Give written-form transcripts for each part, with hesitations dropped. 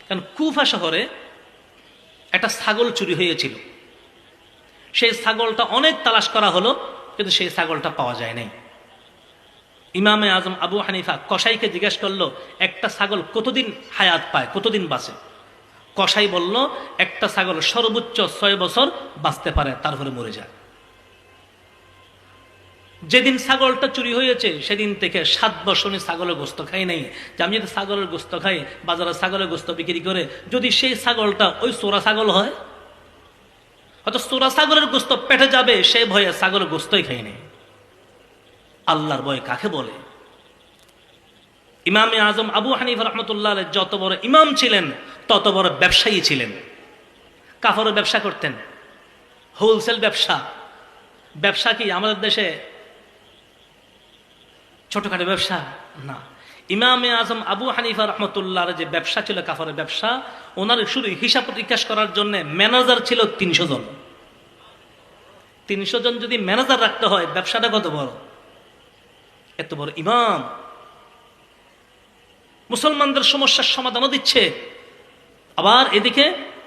কারণ কুফা শহরে একটা ছাগল চুরি হয়েছিল। সেই ছাগলটা অনেক তালাশ করা হলো, কিন্তু সেই ছাগলটা পাওয়া যায় নাই। ইমামে আজম আবু হানিফা কসাইকে জিজ্ঞেস করলো, একটা ছাগল কতদিন হায়াত পায়, কতদিন বাঁচে? কসাই বলল, একটা ছাগল সর্বোচ্চ 6 বছর বাঁচতে পারে, তারপরে মরে যায়। যেদিন ছাগলটা চুরি হয়েছে সেদিন থেকে 7 বছর ছাগলের গোস্ত খাই নাই। যে আমি যদি ছাগলের গোস্ত খাই, বাজারে ছাগলের গোস্ত বিক্রি করে, যদি সেই ছাগলটা ওই চোরা ছাগল হয়, হয়তো চোরা ছাগলের গোস্ত পেটে যাবে, সেই ভয়ে ছাগলের গোস্তই খাই নাই। আল্লাহর ভয় কাকে বলে? ইমামে আজম আবু হানিফা রহমতুল্লাহ আলাইহি যত বড় ইমাম ছিলেন, তত বড় ব্যবসায়ী ছিলেন। কাপড়ের ব্যবসা করতেন, হোলসেল ব্যবসা। ব্যবসা কি আমাদের দেশে ছোটখাটো ব্যবসা না। ইমামে আজম আবু হানিফা রহমতুল্লাহর যে ব্যবসা ছিল, কাপড়ের ব্যবসা, ওনার শুরু হিসাব নিকাশ করার জন্য ম্যানেজার ছিল 300 জন। 300 জন যদি ম্যানেজার রাখতে হয়, ব্যবসাটা কত বড়! এত বড় ইমাম মুসলমানদের সমস্যার সমাধানও দিচ্ছে, আবার এদিকে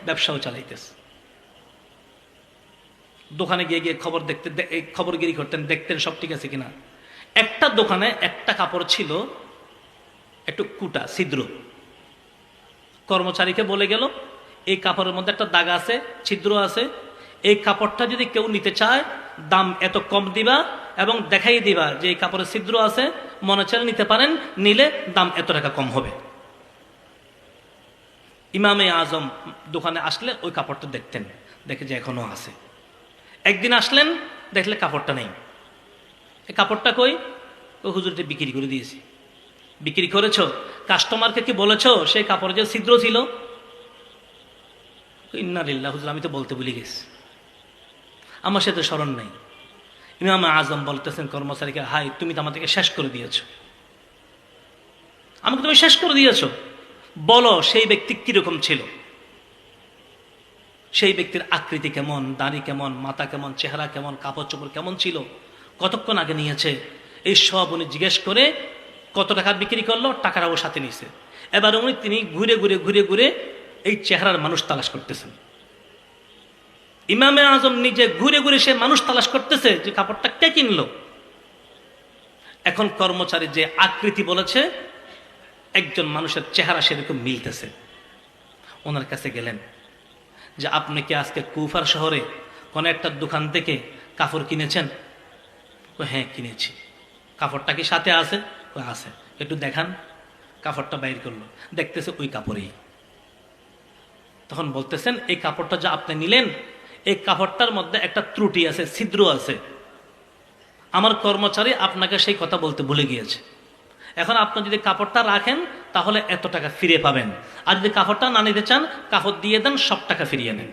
ব্যবসাও চালাইতেছে। দোকানে গিয়ে গিয়ে খবরগিরি করতেন, দেখতেন সব ঠিক আছে কিনা। একটা দোকানে একটা কাপড় ছিল একটু কুটা, ছিদ্র। কর্মচারীকে বলে গেল, এই কাপড়ের মধ্যে একটা দাগ আছে, ছিদ্র আছে, এই কাপড়টা যদি কেউ নিতে চায়, দাম এত কম দিবা এবং দেখাই দিবা যে এই কাপড়ের ছিদ্র আছে, মনে চাইলে নিতে পারেন, নিলে দাম এত টাকা কম হবে। ইমামে আজম দোকানে আসলে ওই কাপড়টা দেখতেন, দেখে যে এখনো আছে। একদিন আসলেন, দেখলে কাপড়টা নেই। এই কাপড়টা কই? ও হুজুরটা বিক্রি করে দিয়েছি। বিক্রি করেছ? কাস্টমারকে কি বলেছ সেই কাপড়ে যে ছিদ্র ছিল? ইন্না লিল্লাহ, হুজুর আমি তো বলতে ভুলে গেছি, আমার সাথে স্মরণ নেই। ইমাম আজম বলতেছেন কর্মচারীকে, হাই তুমি তো আমাদেরকে শেষ করে দিয়েছ, আমাকে তুমি শেষ করে দিয়েছ। বলো সেই ব্যক্তি কিরকম ছিল, সেই ব্যক্তির আকৃতি কেমন, দাড়ি কেমন, মাথা কেমন, চেহারা কেমন, কাপড় চোপড় কেমন ছিল, কতক্ষণ আগে নিয়েছে, এই সব উনি জিজ্ঞেস করে কত টাকা বিক্রি করলো, টাকাটাও সাথে নিয়েছে। এবার তিনি ঘুরে ঘুরে ঘুরে ঘুরে এই চেহারার মানুষ তালাশ করতেছেন। ইমামে আজম নিজে ঘুরে ঘুরে সে মানুষ তালাশ করতেছে যে কাপড়টা কে কিনলো। এখন কর্মচারী যে আকৃতি বলেছে, একজন মানুষের চেহারা সেরকম মিলতেছে। ওনার কাছে গেলেন যে আপনি কি আজকে কুফার শহরে কোন একটা দোকান থেকে কাপড় কিনেছেন? হ্যাঁ কিনেছি। কাপড়টা কি সাথে আছে? আছে। একটু দেখান। কাপড়টা বাইর করলো, দেখতেছে ওই কাপড়ই। তখন বলতেছেন, এই কাপড়টা যা আপনি নিলেন, এই কাপড়টার মধ্যে একটা ত্রুটি আছে, ছিদ্র আছে। আমার কর্মচারী আপনাকে সেই কথা বলতে ভুলে গিয়েছে। এখন আপনি যদি কাপড়টা রাখেন তাহলে এত টাকা ফিরে পাবেন, আর যদি কাপড়টা না নিতে চান, কাপড় দিয়ে দেন, সব টাকা ফিরিয়ে নেন।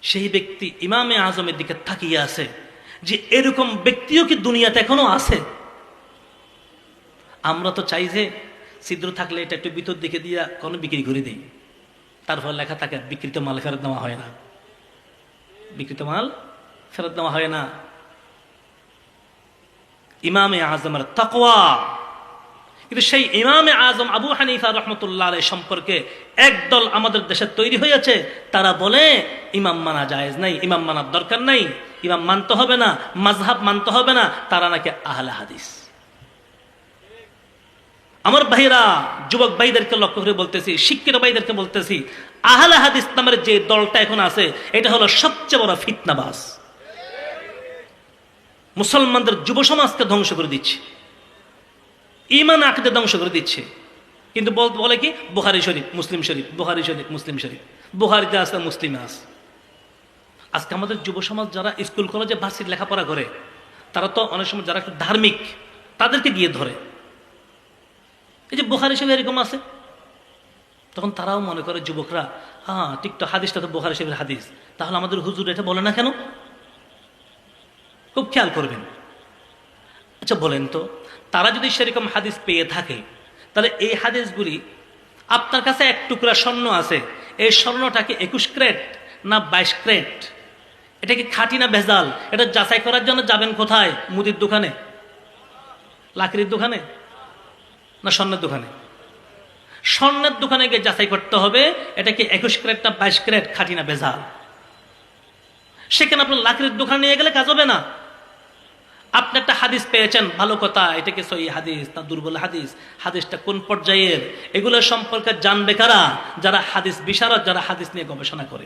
সেই ব্যক্তি ইমামে আজমের দিকে তাকিয়ে আছে যে এরকম ব্যক্তিও কি দুনিয়াতে এখনো আছে? আমরা তো চাই যে ছিদ্র থাকলে এটা একটু ভিতর দিকে দিয়ে কোনো বিক্রি করে দিই, তারপর লেখা থাকে বিকৃত মাল ফেরত দেওয়া হয় না, বিকৃত মাল ফেরত দেওয়া হয় না। ইমামে আজমের তাকওয়া। কিন্তু সেই ইমামে আজম আবু হানিফা রহমতুল্লাহ আলাইহি সম্পর্কে একদল আমাদের দেশে তৈরি হয়েছে, তারা বলে ইমাম মানা জায়েজ নাই, ইমাম মানার দরকার নাই, ইমাম মানতে হবে না, মাযহাব মানতে হবে না, তারা নাকি আহলে হাদিস। আমার ভাইরা, যুবক ভাইদেরকে লক্ষ্য করে বলতেছি, শিক্ষিত ভাইদেরকে বলতেছি, আহলে হাদিস নামের যে দলটা এখন আছে, এটা হলো সবচেয়ে বড় ফিতনাবাজ। মুসলমানদের যুব সমাজকে ধ্বংস করে দিচ্ছে, ঈমান আকীদা ধ্বংস করে দিচ্ছে। কিন্তু বলে কি বুখারী শরীফ, মুসলিম শরীফ, বুখারী শরীফ, মুসলিম শরীফ। বুখারীতে আছে, মুসলিমে আছে। আজকে আমাদের যুব সমাজ যারা স্কুল কলেজে ভার্সিটি লেখাপড়া করে, তারা তো অনেক সময় যারা একটু ধার্মিক, তাদেরকে গিয়ে ধরে, এই যে বুখারী শরীফ এরকম আছে, তখন তারাও মনে করে যুবকরা, হ্যাঁ ঠিক তো, হাদিসটা তো বুখারী শরীফের হাদিস, তাহলে আমাদের হুজুর এটা বলে না কেন? খুব খেয়াল করবেন। আচ্ছা বলেন তো, তারা যদি সেরকম হাদিস পেয়ে থাকে, তাহলে এই হাদিসগুলি, আপনার কাছে এক টুকরা স্বর্ণ আছে, এই স্বর্ণটা কি 21 ক্যারেট না 22 ক্যারেট? এটা কি খাঁটি না ভেজাল? এটা যাচাই করার জন্য যাবেন কোথায়? মুদির দোকানে, লাকড়ির দোকানে, না স্বর্ণের দোকানে? স্বর্ণের দোকানে গিয়ে যাচাই করতে হবে এটা কি 21 ক্যারেট না 22 ক্যারেট, খাঁটি না ভেজাল। সেখানে আপনার লাকড়ির দোকানে নিয়ে গেলে কাজ হবে না। আপনি একটা হাদিস পেয়েছেন, ভালো কথা, এটা কি সহিহ হাদিস না দুর্বল হাদিস, হাদিসটা কোন পর্যায়ের, এগুলো সম্পর্কে জানবে কারা? যারা হাদিস বিশারদ, যারা হাদিস নিয়ে গবেষণা করে।